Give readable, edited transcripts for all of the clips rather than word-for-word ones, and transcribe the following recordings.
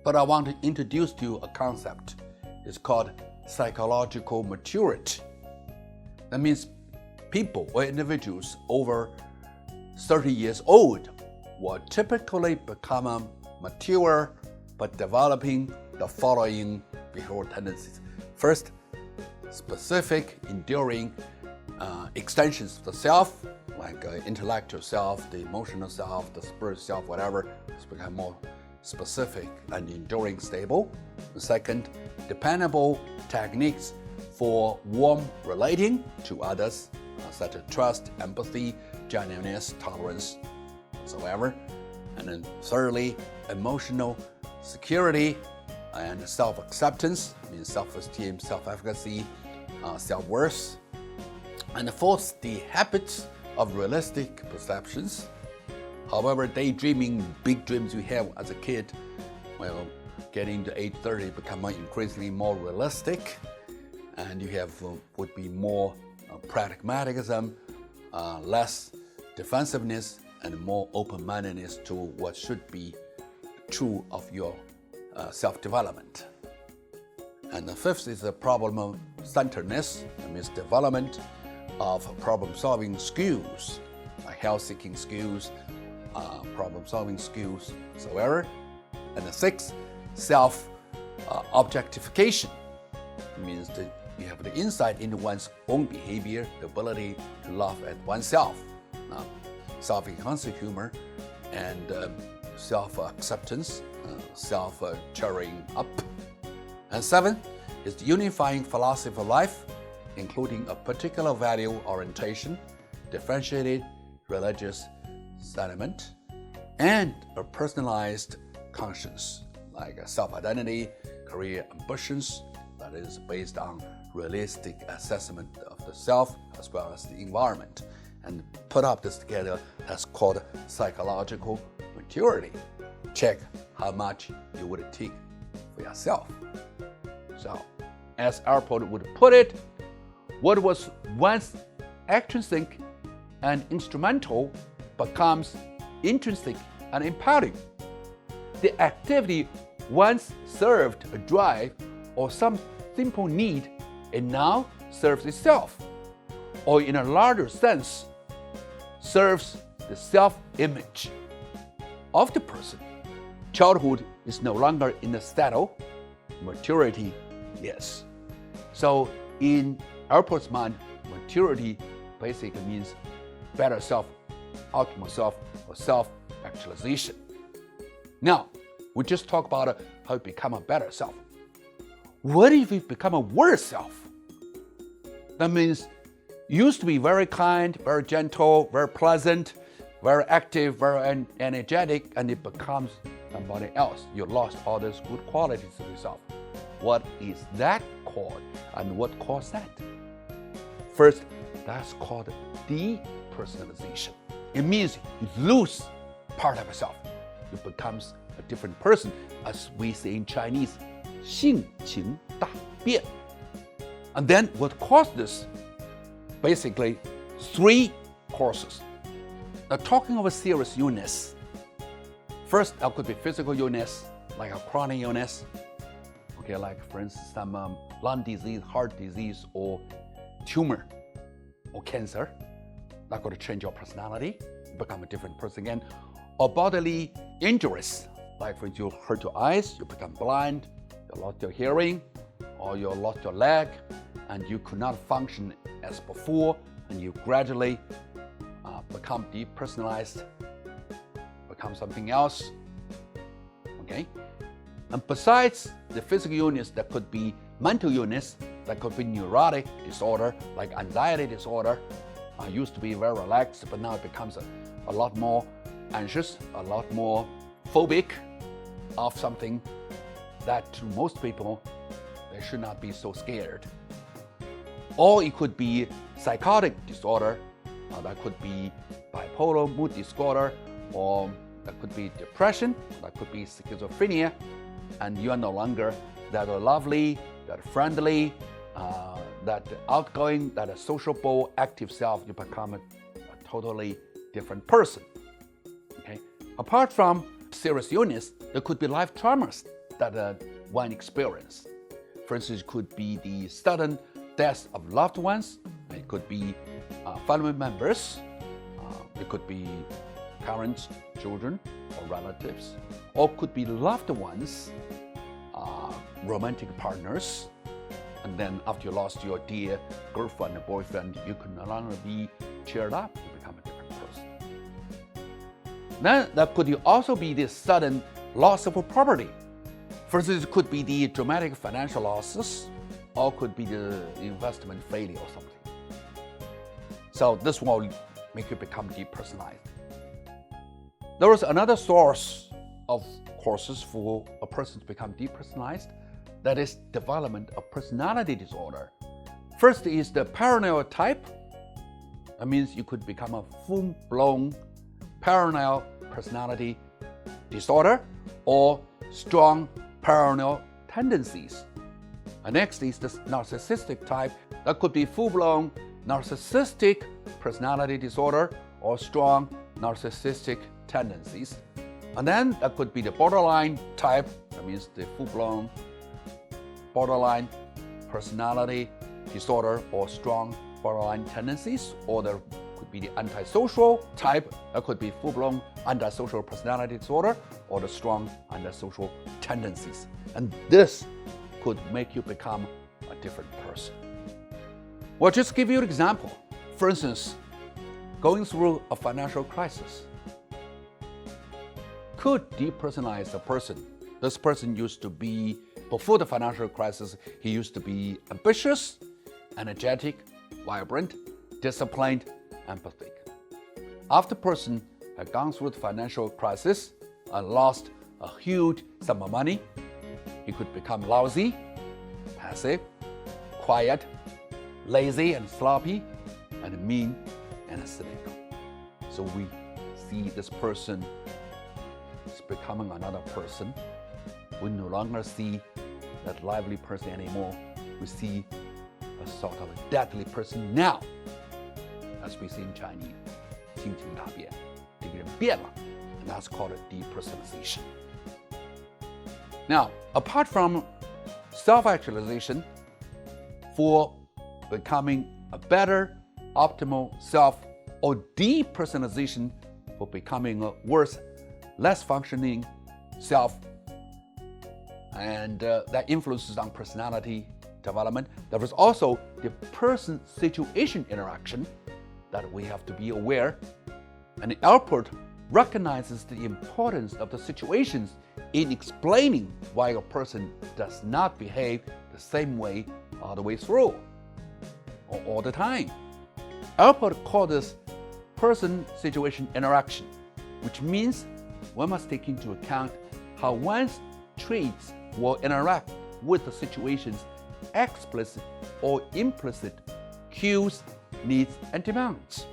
But I want to introduce to you a concept. It's called psychological maturity. That means people or individuals over 30 years old will typically become mature by developing the following behavioral tendencies. First, specific, enduring extensions of the self, like intellectual self, the emotional self, the spiritual self, whatever, it's become more specific and enduring, stable. Second, dependable techniques for warm relating to others, such as trust, empathy, genuineness, tolerance, whatsoever. And then thirdly, emotional security and self-acceptance, means self-esteem, self-efficacy, self-worth. And fourth, the habits of realistic perceptions. However, daydreaming, big dreams you have as a kid, well, getting to age 30 become increasingly more realistic, and you have would be more pragmatism, less defensiveness, and more open-mindedness to what should be true of your self-development. And the fifth is the problem-centeredness, that means development of problem-solving skills, like health-seeking skills, problem-solving skills, whatsoever. And the sixth, self-objectification. It means that you have the insight into one's own behavior, the ability to laugh at oneself, self-enhancing humor, and self-acceptance, self-cheering up. And seven is the unifying philosophy of life, including a particular value orientation, differentiated religious sentiment, and a personalized conscience, like a self-identity, career ambitions, that is based on realistic assessment of the self as well as the environment. And put up this together, that's called psychological maturity. Check how much you would take for yourself. So, as our poet would put it, what was once extrinsic and instrumental becomes intrinsic and empowering. The activity once served a drive or some simple need, it now serves itself, or in a larger sense, serves the self-image of the person. Childhood is no longer in the saddle, maturity, yes. So in Alport's mind, maturity basically means better self, optimal self, or self-actualization. Now, we just talked about how to become a better self. What if you become a worse self? That means you used to be very kind, very gentle, very pleasant, very active, very energetic, and it becomes somebody else. You lost all those good qualities of yourself. What is that called, and what caused that? First, that's called depersonalization. It means you lose part of yourself. You become a different person, as we say in Chinese, 性情大变. And then what caused this? Basically, three causes. Now, talking of a serious illness, first, there could be physical illness, like a chronic illness, okay, like for instance, some lung disease, heart disease, or tumor, or cancer. That could change your personality, become a different person again. Or bodily injuries, like for instance, you hurt your eyes, you become blind, you lost your hearing, or you lost your leg, and you could not function as before, and you gradually become depersonalized, become something else, okay? And besides the physical illness, there could be mental illness, that could be neurotic disorder, like anxiety disorder. Used to be very relaxed, but now it becomes a lot more anxious, a lot more phobic of something that to most people, they should not be so scared. Or it could be psychotic disorder, that could be bipolar mood disorder, or that could be depression, that could be schizophrenia, and you are no longer that lovely, that friendly, that outgoing, that sociable, active self. You become a totally different person. Okay. Apart from serious illness, there could be life traumas, that one experience. For instance, it could be the sudden death of loved ones. It could be family members. It could be parents, children, or relatives. Or it could be loved ones, romantic partners. And then after you lost your dear girlfriend or boyfriend, you could no longer be cheered up. You become a different person. Then that could also be the sudden loss of a property. For instance, it could be the dramatic financial losses, or could be the investment failure or something. So this will make you become depersonalized. There is another source of causes for a person to become depersonalized. That is development of personality disorder. First is the paranoid type. That means you could become a full-blown paranoid personality disorder or strong paranoid tendencies. And next is the narcissistic type. That could be full-blown narcissistic personality disorder or strong narcissistic tendencies. And then that could be the borderline type. That means the full-blown borderline personality disorder or strong borderline tendencies, or there could be the antisocial type. That could be full-blown antisocial personality disorder or the strong antisocial tendencies. And this could make you become a different person. Well, just give you an example. For instance, going through a financial crisis could depersonalize a person. This person used to be, before the financial crisis, he used to be ambitious, energetic, vibrant, disciplined, empathic. After a person had gone through the financial crisis and lost a huge sum of money, he could become lousy, passive, quiet, lazy and sloppy, and mean and cynical. So we see this person is becoming another person. We no longer see that lively person anymore. We see a sort of a deadly person now. As we say in Chinese, 心情大变, 这个人变了, and that's called depersonalization. Now, apart from self-actualization, for becoming a better, optimal self, or depersonalization for becoming a worse, less functioning self, and that influences on personality development. There is also the person-situation interaction that we have to be aware. And Alpert recognizes the importance of the situations in explaining why a person does not behave the same way all the way through or all the time. Alpert called this person-situation interaction, which means one must take into account how one's traits will interact with the situation's explicit or implicit cues, needs, and demands.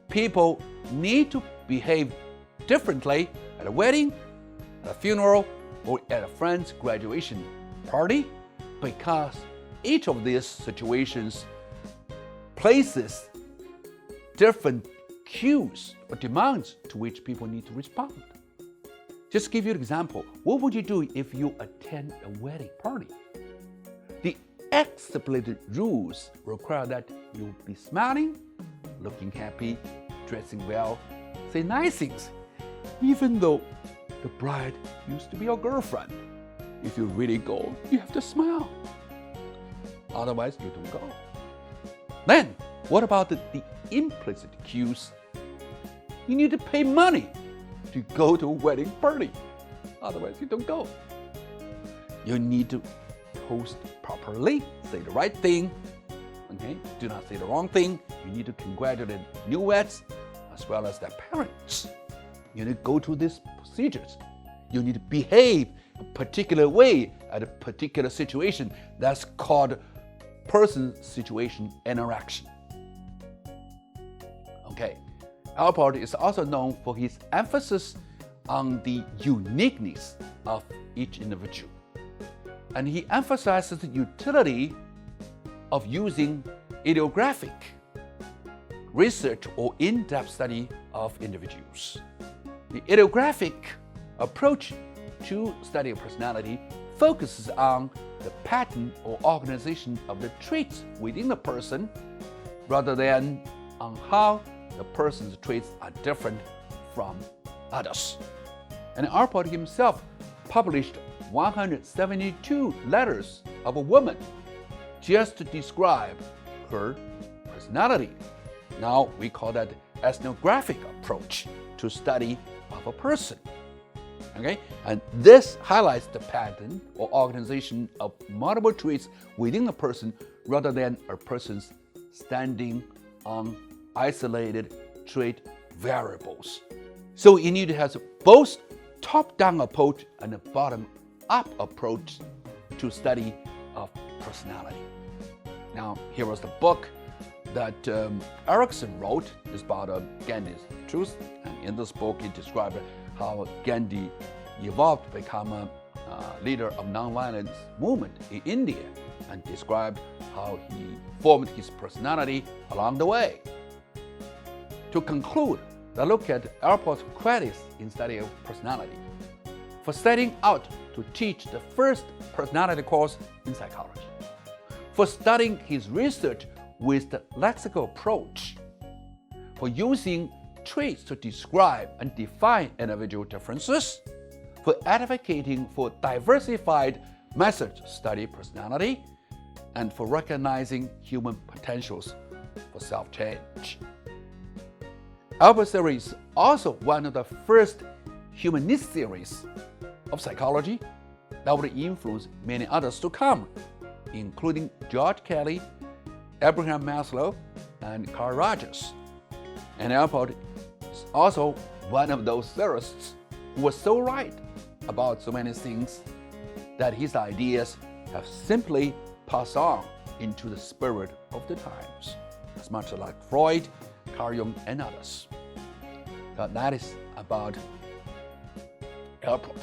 People need to behave differently at a wedding, at a funeral, or at a friend's graduation party because each of these situations places different cues or demands to which people need to respond. Just to give you an example, what would you do if you attend a wedding party? The explicit rules require that you be smiling, looking happy, dressing well, say nice things, even though the bride used to be your girlfriend. If you really go, you have to smile. Otherwise, you don't go. Then, what about the implicit cues? You need to pay money to go to a wedding party. Otherwise, you don't go. You need to post properly, say the right thing. Okay? Do not say the wrong thing. You need to congratulate newlyweds as well as their parents. You need to go through these procedures. You need to behave a particular way at a particular situation. That's called person-situation interaction. Okay. Alpert is also known for his emphasis on the uniqueness of each individual. And he emphasizes the utility of using idiographic research or in-depth study of individuals. The idiographic approach true study of personality focuses on the pattern or organization of the traits within the person rather than on how the person's traits are different from others. And Alport himself published 172 letters of a woman just to describe her personality. Now we call that ethnographic approach to study of a person. Okay? And this highlights the pattern or organization of multiple traits within a person rather than a person's standing on isolated trait variables. So you need to have both top-down approach and a bottom-up approach to study of personality. Now, here was the book that Erickson wrote. It's about Gandhi's truth. And in this book, he described how Gandhi evolved to become a leader of nonviolence movement in India and described how he formed his personality along the way. To conclude, let's look at Alport's credits in study of personality. For setting out to teach the first personality course in psychology, for studying his research with the lexical approach, for using traits to describe and define individual differences, for advocating for diversified methods to study personality, and for recognizing human potentials for self-change. Alport series is also one of the first humanist theories of psychology that would influence many others to come, including George Kelly, Abraham Maslow, and Carl Rogers. And Alport is also one of those theorists who was so right about so many things that his ideas have simply passed on into the spirit of the times, as much like Freud, Carl Jung, and others. So that is about Alport.